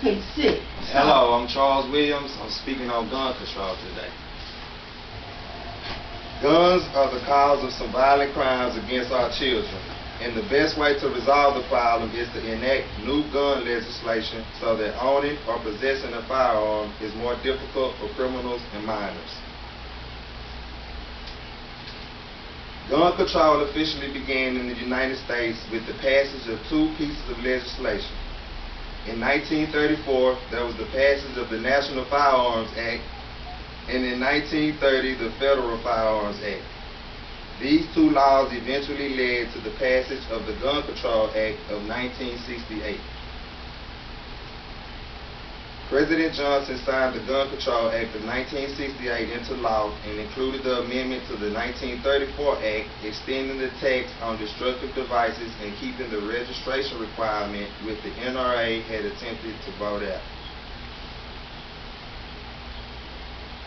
page 6. Hello, I'm Charles Williams. I'm speaking on gun control today. Guns are the cause of some violent crimes against our children, and the best way to resolve the problem is to enact new gun legislation so that owning or possessing a firearm is more difficult for criminals and minors. Gun control officially began in the United States with the passage of two pieces of legislation. In 1934, there was the passage of the National Firearms Act, and in 1930, the Federal Firearms Act. These two laws eventually led to the passage of the Gun Control Act of 1968. President Johnson signed the Gun Control Act of 1968 into law and included the amendment to the 1934 Act, extending the tax on destructive devices and keeping the registration requirement which the NRA had attempted to vote out.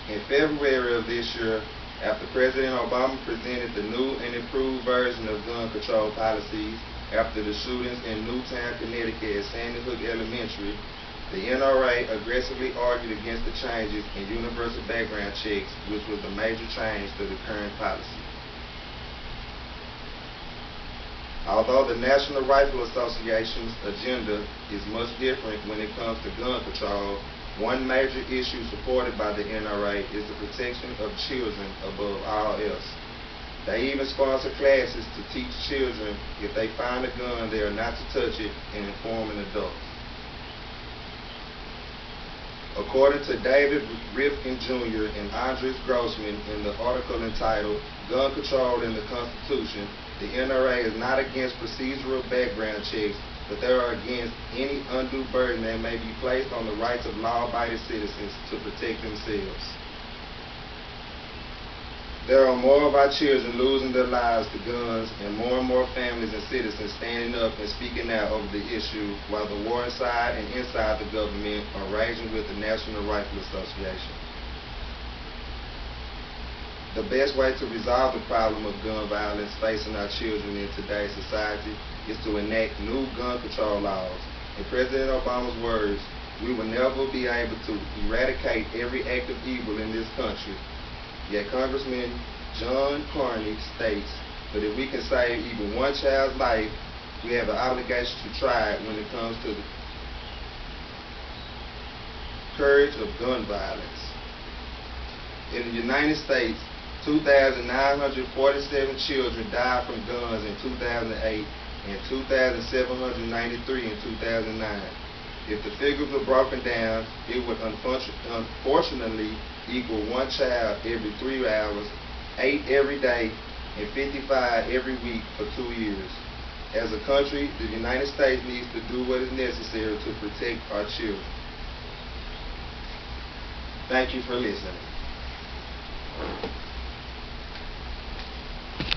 In February of this year, after President Obama presented the new and improved version of gun control policies after the shootings in Newtown, Connecticut at Sandy Hook Elementary, the NRA aggressively argued against the changes in universal background checks, which was a major change to the current policy. Although the National Rifle Association's agenda is much different when it comes to gun control, one major issue supported by the NRA is the protection of children above all else. They even sponsor classes to teach children if they find a gun, they are not to touch it, and inform an adult. According to David Rifkin Jr. and Andres Grossman in the article entitled Gun Control in the Constitution, the NRA is not against procedural background checks, but they are against any undue burden that may be placed on the rights of law-abiding citizens to protect themselves. There are more of our children losing their lives to guns, and more families and citizens standing up and speaking out over the issue, while the war inside and inside the government are raging with the National Rifle Association. The best way to resolve the problem of gun violence facing our children in today's society is to enact new gun control laws. In President Obama's words, we will never be able to eradicate every act of evil in this country. Yet Congressman John Carney states that if we can save even one child's life, we have an obligation to try it when it comes to the courage of gun violence. In the United States, 2,947 children died from guns in 2008 and 2,793 in 2009. If the figures were broken down, it would unfortunately equal one child every 3 hours, 8 every day, and 55 every week for 2 years. As a country, the United States needs to do what is necessary to protect our children. Thank you for listening.